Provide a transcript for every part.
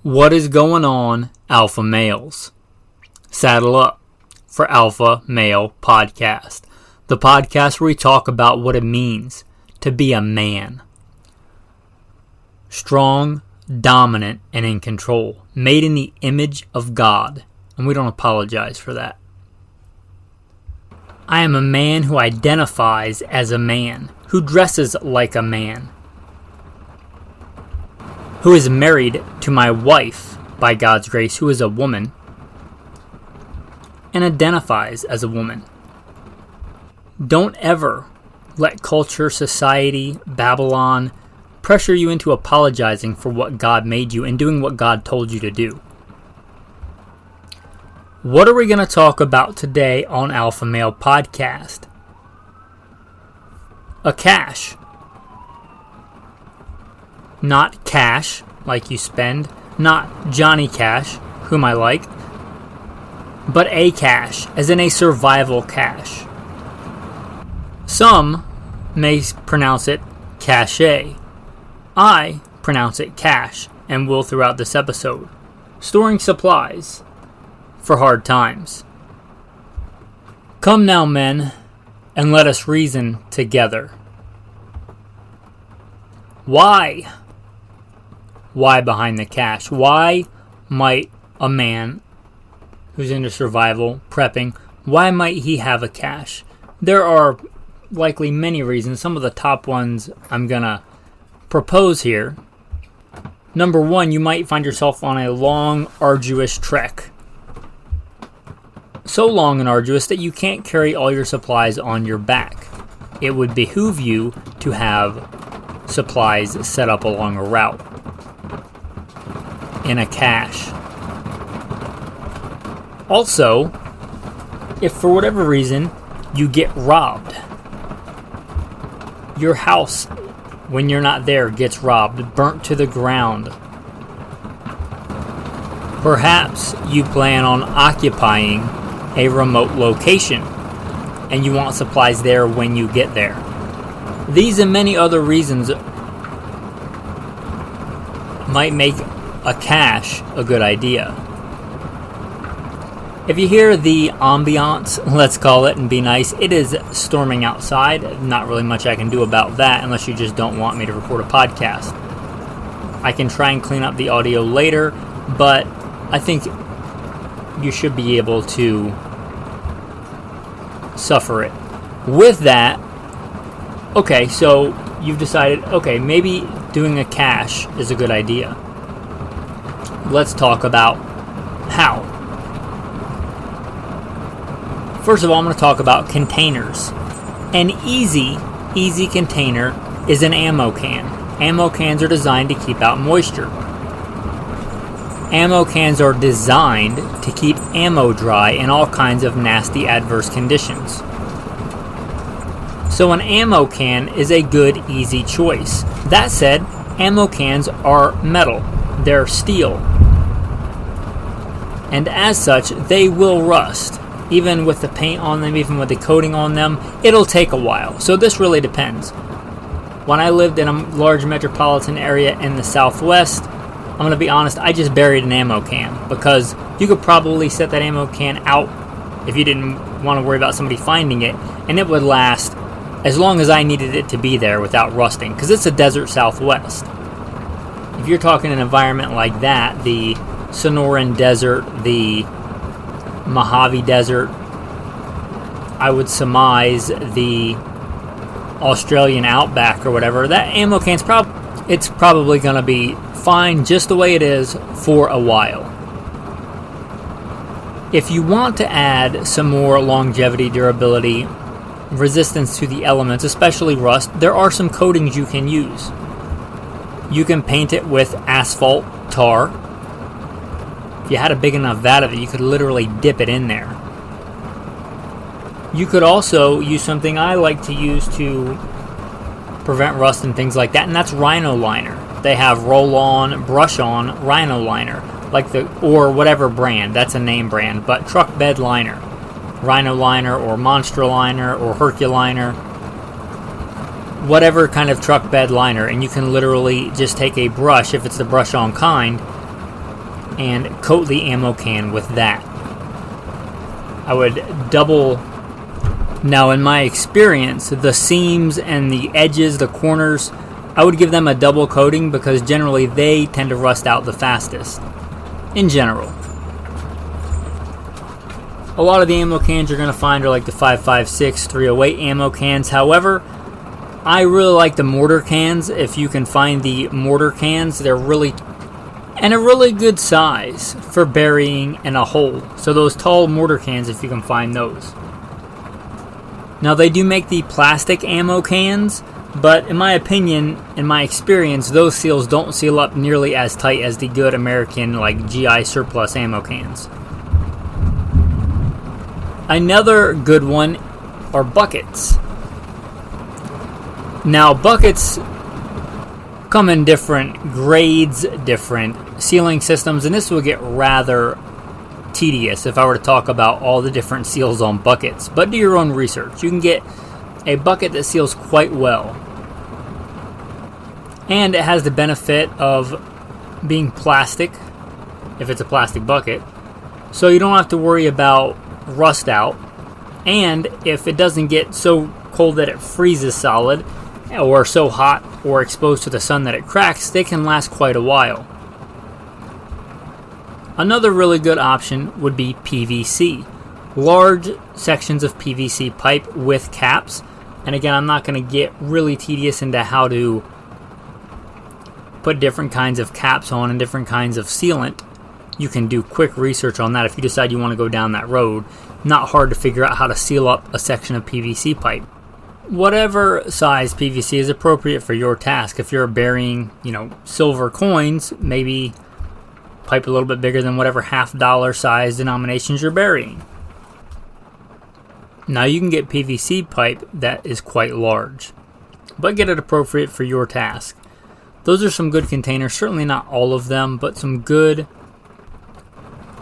What is going on, alpha males? Saddle up for Alpha Male Podcast, the podcast where we talk about what it means to be a man. Strong, dominant, and in control, made in the image of God, and we don't apologize for that. I am a man who identifies as a man, who dresses like a man, who is married to my wife, by God's grace, who is a woman, and identifies as a woman. Don't ever let culture, society, Babylon pressure you into apologizing for what God made you and doing what God told you to do. What are we going to talk about today on Alpha Male Podcast? A cash. Not cash, like you spend. Not Johnny Cash, whom I like. But a cash, as in a survival cash. Some may pronounce it cachet. I pronounce it cash, and will throughout this episode. Storing supplies for hard times. Come now, men, and let us reason together. Why? Why behind the cash? Why might a man who's into survival, prepping, why might he have a cache? There are likely many reasons. Some of the top ones I'm going to propose here. Number one, you might find yourself on a long, arduous trek. So long and arduous that you can't carry all your supplies on your back. It would behoove you to have supplies set up along a route in a cache. Also, if for whatever reason you get robbed, your house, when you're not there, gets robbed, burnt to the ground. Perhaps you plan on occupying a remote location and you want supplies there when you get there. These and many other reasons might make a cache a good idea. If you hear the ambiance, let's call it, and be nice, it is storming outside. Not really much I can do about that unless you just don't want me to record a podcast. I can try and clean up the audio later, but I think you should be able to suffer it. With that, okay, so you've decided, okay, maybe doing a cache is a good idea. Let's talk about how. First of all, I'm going to talk about containers. An easy container is an ammo can. Ammo cans are designed to keep out moisture. Ammo cans are designed to keep ammo dry in all kinds of nasty adverse conditions. So an ammo can is a good, easy choice. That said, ammo cans are metal. They're steel. And as such, they will rust. Even with the paint on them, even with the coating on them, it'll take a while. So this really depends. When I lived in a large metropolitan area in the Southwest, I'm going to be honest, I just buried an ammo can. Because you could probably set that ammo can out if you didn't want to worry about somebody finding it. And it would last as long as I needed it to be there without rusting. Because it's a desert Southwest. If you're talking an environment like that, the Sonoran Desert, the Mojave Desert, I would surmise the Australian outback or whatever, that ammo can's it's probably going to be fine just the way it is for a while. If you want to add some more longevity, durability, resistance to the elements, especially rust, there are some coatings you can use. You can paint it with asphalt tar. If you had a big enough vat of it, you could literally dip it in there. You could also use something I like to use to prevent rust and things like that, and that's Rhino Liner. They have roll-on, brush-on Rhino Liner, or whatever brand. That's a name brand, but truck bed liner, Rhino Liner, or Monster Liner, or Herculiner, whatever kind of truck bed liner, and you can literally just take a brush, if it's the brush-on kind, and coat the ammo can with that. I would double. Now, in my experience, the seams and the edges, the corners, I would give them a double coating because generally they tend to rust out the fastest. In general. A lot of the ammo cans you're going to find are like the 5.56, 308 ammo cans. However, I really like the mortar cans. If you can find the mortar cans, they're really and a really good size for burying in a hole. So those tall mortar cans, if you can find those. Now they do make the plastic ammo cans, but in my opinion, in my experience, those seals don't seal up nearly as tight as the good American like GI surplus ammo cans. Another good one are buckets. Now buckets come in different grades, different sealing systems, and this will get rather tedious if I were to talk about all the different seals on buckets. But do your own research. You can get a bucket that seals quite well. And it has the benefit of being plastic, if it's a plastic bucket. So you don't have to worry about rust out. And if it doesn't get so cold that it freezes solid, or so hot or exposed to the sun that it cracks, they can last quite a while. Another really good option would be PVC. Large sections of PVC pipe with caps. And again, I'm not going to get really tedious into how to put different kinds of caps on and different kinds of sealant. You can do quick research on that if you decide you want to go down that road. Not hard to figure out how to seal up a section of PVC pipe. Whatever size PVC is appropriate for your task. If you're burying, silver coins, maybe pipe a little bit bigger than whatever $50 size denominations you're burying. Now you can get PVC pipe that is quite large, but get it appropriate for your task. Those are some good containers, certainly not all of them, but some good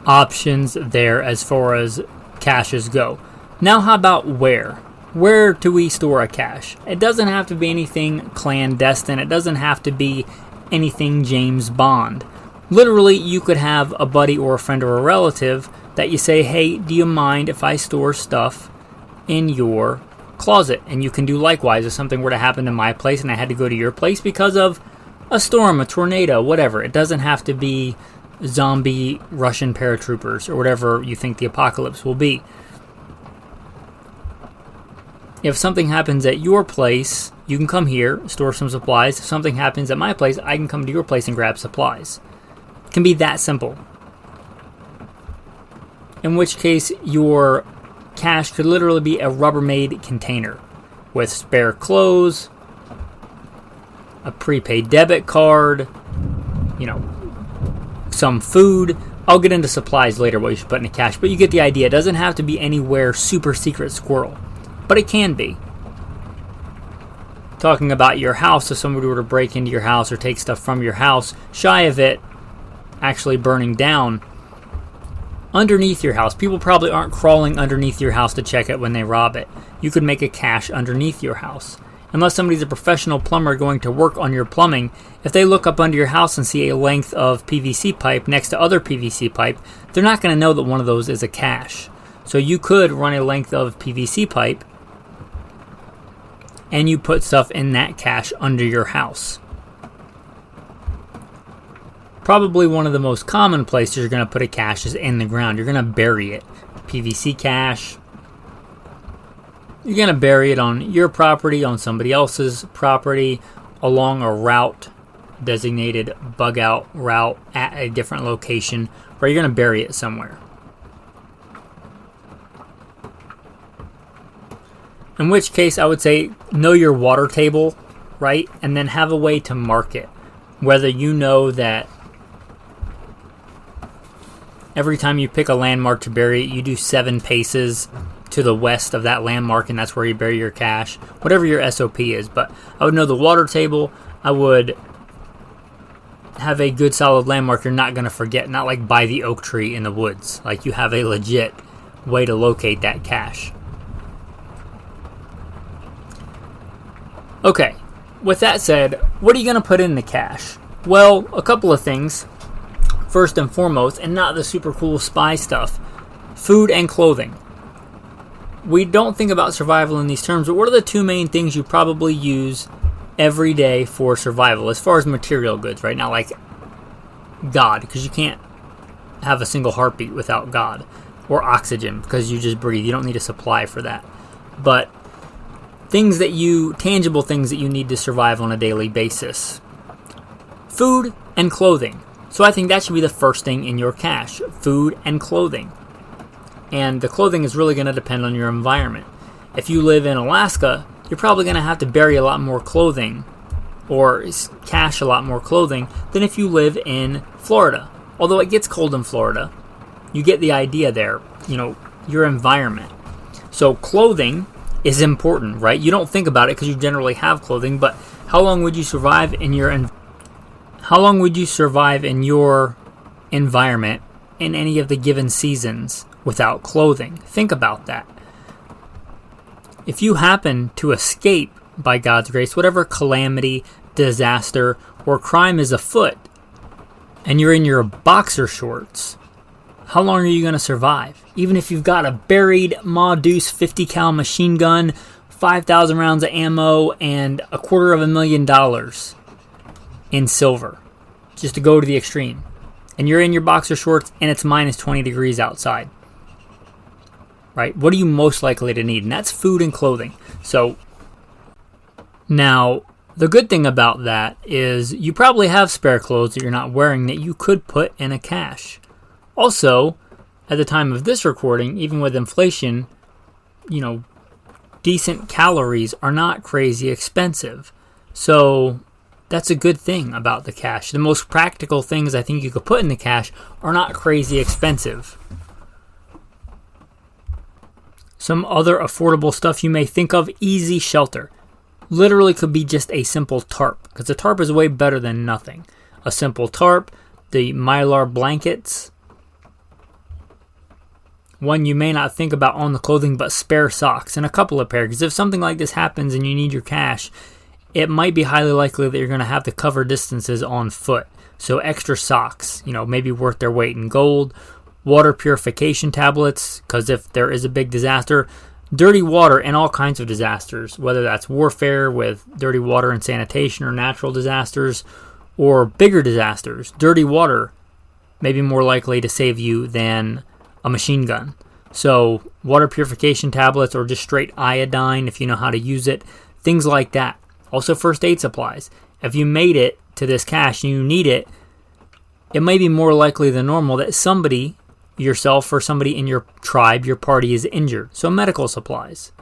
options there as far as caches go. Now how about where? Where do we store a cache? It doesn't have to be anything clandestine. It doesn't have to be anything James Bond. Literally, you could have a buddy or a friend or a relative that you say, hey, do you mind if I store stuff in your closet? And you can do likewise if something were to happen to my place and I had to go to your place because of a storm, a tornado, whatever. It doesn't have to be zombie Russian paratroopers or whatever you think the apocalypse will be. If something happens at your place, you can come here, store some supplies. If something happens at my place, I can come to your place and grab supplies. It can be that simple. In which case, your cache could literally be a Rubbermaid container with spare clothes, a prepaid debit card, some food. I'll get into supplies later, what you should put in a cache, but you get the idea. It doesn't have to be anywhere super secret squirrel, but it can be. Talking about your house, if somebody were to break into your house or take stuff from your house, shy of it actually burning down, underneath your house, people probably aren't crawling underneath your house to check it when they rob it. You could make a cache underneath your house. Unless somebody's a professional plumber going to work on your plumbing, if they look up under your house and see a length of PVC pipe next to other PVC pipe, they're not going to know that one of those is a cache. So you could run a length of PVC pipe and you put stuff in that cache under your house. Probably one of the most common places you're going to put a cache is in the ground. You're going to bury it. PVC cache. You're going to bury it on your property, on somebody else's property, along a route, designated bug out route at a different location where you're going to bury it somewhere. In which case, I would say know your water table, right? And then have a way to mark it. Whether you know that every time you pick a landmark to bury it, you do 7 paces to the west of that landmark, and that's where you bury your cache. Whatever your SOP is. But I would know the water table. I would have a good solid landmark you're not going to forget. Not like by the oak tree in the woods. Like you have a legit way to locate that cache. Okay, with that said, what are you going to put in the cache? Well, a couple of things. first and foremost, and not the super cool spy stuff. Food and clothing. We don't think about survival in these terms, but what are the two main things you probably use every day for survival as far as material goods right now? Like God, because you can't have a single heartbeat without God. Or oxygen, because you just breathe. You don't need a supply for that. But tangible things that you need to survive on a daily basis. Food and clothing. So I think that should be the first thing in your cache. Food and clothing. And the clothing is really going to depend on your environment. If you live in Alaska, you're probably going to have to bury a lot more clothing or cache a lot more clothing than if you live in Florida. Although it gets cold in Florida, you get the idea there, your environment. So clothing is important, right? You don't think about it because you generally have clothing, but how long would you survive in your environment in any of the given seasons without clothing? Think about that. If you happen to escape, by God's grace, whatever calamity, disaster, or crime is afoot, and you're in your boxer shorts, how long are you going to survive? Even if you've got a buried Ma Deuce 50 cal machine gun, 5,000 rounds of ammo, and $250,000 in silver, just to go to the extreme, and you're in your boxer shorts and it's minus 20 degrees outside, right? What are you most likely to need? And that's food and clothing. So now, the good thing about that is you probably have spare clothes that you're not wearing that you could put in a cache. Also, at the time of this recording, even with inflation, decent calories are not crazy expensive. So that's a good thing about the cache. The most practical things I think you could put in the cache are not crazy expensive. Some other affordable stuff you may think of: easy shelter. Literally could be just a simple tarp, because a tarp is way better than nothing. A simple tarp, the Mylar blankets. One you may not think about on the clothing, but spare socks and a couple of pairs. Because if something like this happens and you need your cache, it might be highly likely that you're going to have to cover distances on foot. So extra socks, maybe worth their weight in gold. Water purification tablets, because if there is a big disaster, dirty water and all kinds of disasters, whether that's warfare with dirty water and sanitation, or natural disasters, or bigger disasters, dirty water may be more likely to save you than a machine gun. So water purification tablets, or just straight iodine if you know how to use it, things like that. Also first aid supplies. If you made it to this cache and you need it, it may be more likely than normal that somebody, yourself or somebody in your tribe, your party, is injured. So medical supplies.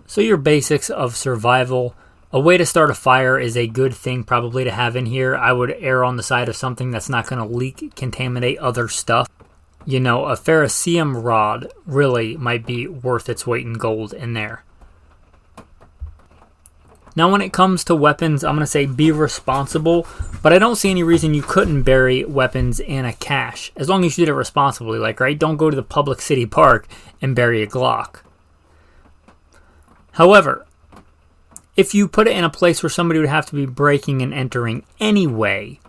So your basics of survival. A way to start a fire is a good thing probably to have in here. I would err on the side of something that's not going to leak, contaminate other stuff. A ferrocerium rod really might be worth its weight in gold in there. Now when it comes to weapons, I'm going to say be responsible, but I don't see any reason you couldn't bury weapons in a cache, as long as you did it responsibly, right? Don't go to the public city park and bury a Glock. However, if you put it in a place where somebody would have to be breaking and entering anyway,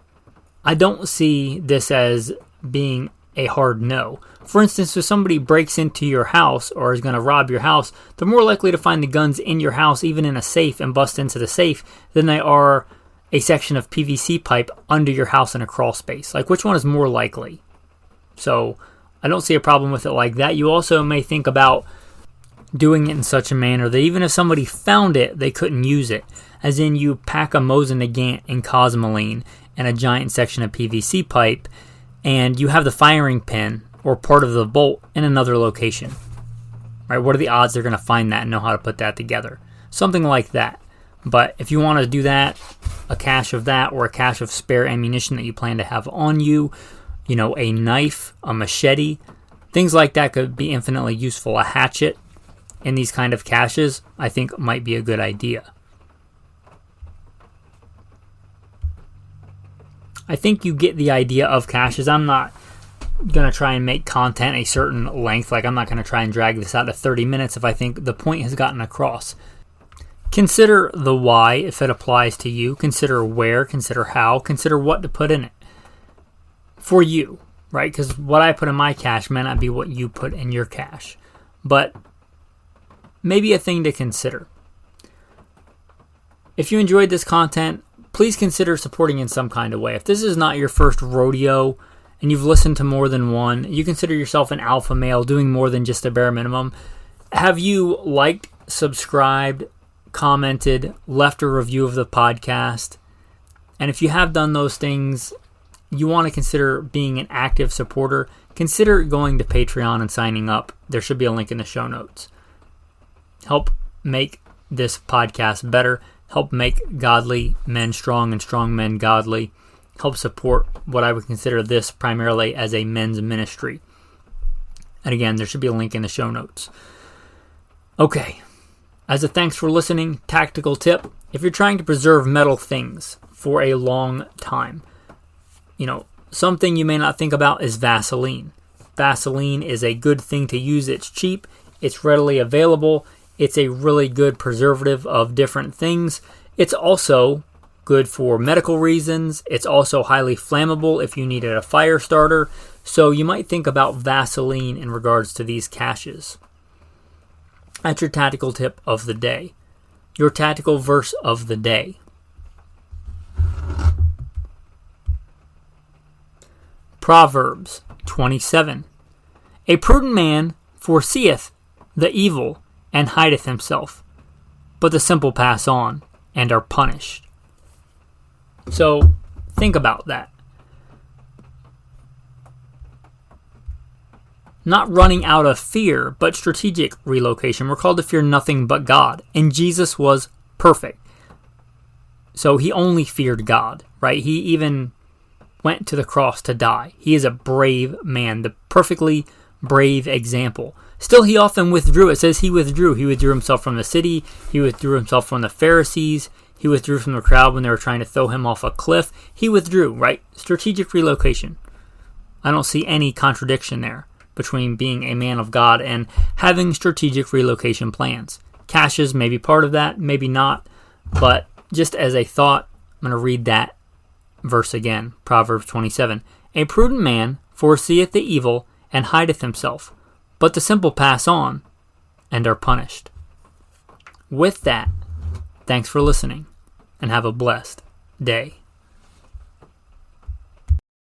I don't see this as being a hard no. For instance, if somebody breaks into your house or is going to rob your house, they're more likely to find the guns in your house, even in a safe, and bust into the safe, than they are a section of PVC pipe under your house in a crawl space. Which one is more likely? So I don't see a problem with it like that. You also may think about doing it in such a manner that even if somebody found it, they couldn't use it. As in, you pack a Mosin Nagant and Cosmoline and a giant section of PVC pipe, and you have the firing pin or part of the bolt in another location. Right? What are the odds they're going to find that and know how to put that together? Something like that. But if you want to do that, a cache of that, or a cache of spare ammunition that you plan to have on you, a knife, a machete, things like that could be infinitely useful. A hatchet in these kind of caches, I think, might be a good idea. I think you get the idea of caches. I'm not going to try and make content a certain length. I'm not going to try and drag this out to 30 minutes if I think the point has gotten across. Consider the why if it applies to you. Consider where, consider how, consider what to put in it for you, right? Because what I put in my cash may not be what you put in your cash, but maybe a thing to consider. If you enjoyed this content, please consider supporting in some kind of way. If this is not your first rodeo and you've listened to more than one, you consider yourself an alpha male doing more than just a bare minimum. Have you liked, subscribed, commented, left a review of the podcast? And if you have done those things, you want to consider being an active supporter, consider going to Patreon and signing up. There should be a link in the show notes. Help make this podcast better. Help make godly men strong and strong men godly. Help support what I would consider this primarily as a men's ministry. And again, there should be a link in the show notes. Okay. As a thanks for listening, tactical tip: if you're trying to preserve metal things for a long time, something you may not think about is Vaseline. Vaseline is a good thing to use. It's cheap. It's readily available. It's a really good preservative of different things. It's also good for medical reasons. It's also highly flammable if you needed a fire starter. So you might think about Vaseline in regards to these caches. That's your tactical tip of the day. Your tactical verse of the day. Proverbs 27. A prudent man foreseeth the evil and hideth himself, but the simple pass on and are punished. So think about that. Not running out of fear, but strategic relocation. We're called to fear nothing but God. And Jesus was perfect. So he only feared God, right? He even went to the cross to die. He is a brave man, the perfectly brave example. Still, he often withdrew. It says he withdrew. He withdrew himself from the city. He withdrew himself from the Pharisees. He withdrew from the crowd when they were trying to throw him off a cliff. He withdrew, right? Strategic relocation. I don't see any contradiction there between being a man of God and having strategic relocation plans. Caches may be part of that, maybe not, but just as a thought, I'm going to read that verse again, Proverbs 27. A prudent man foreseeth the evil and hideth himself, but the simple pass on and are punished. With that, thanks for listening and have a blessed day.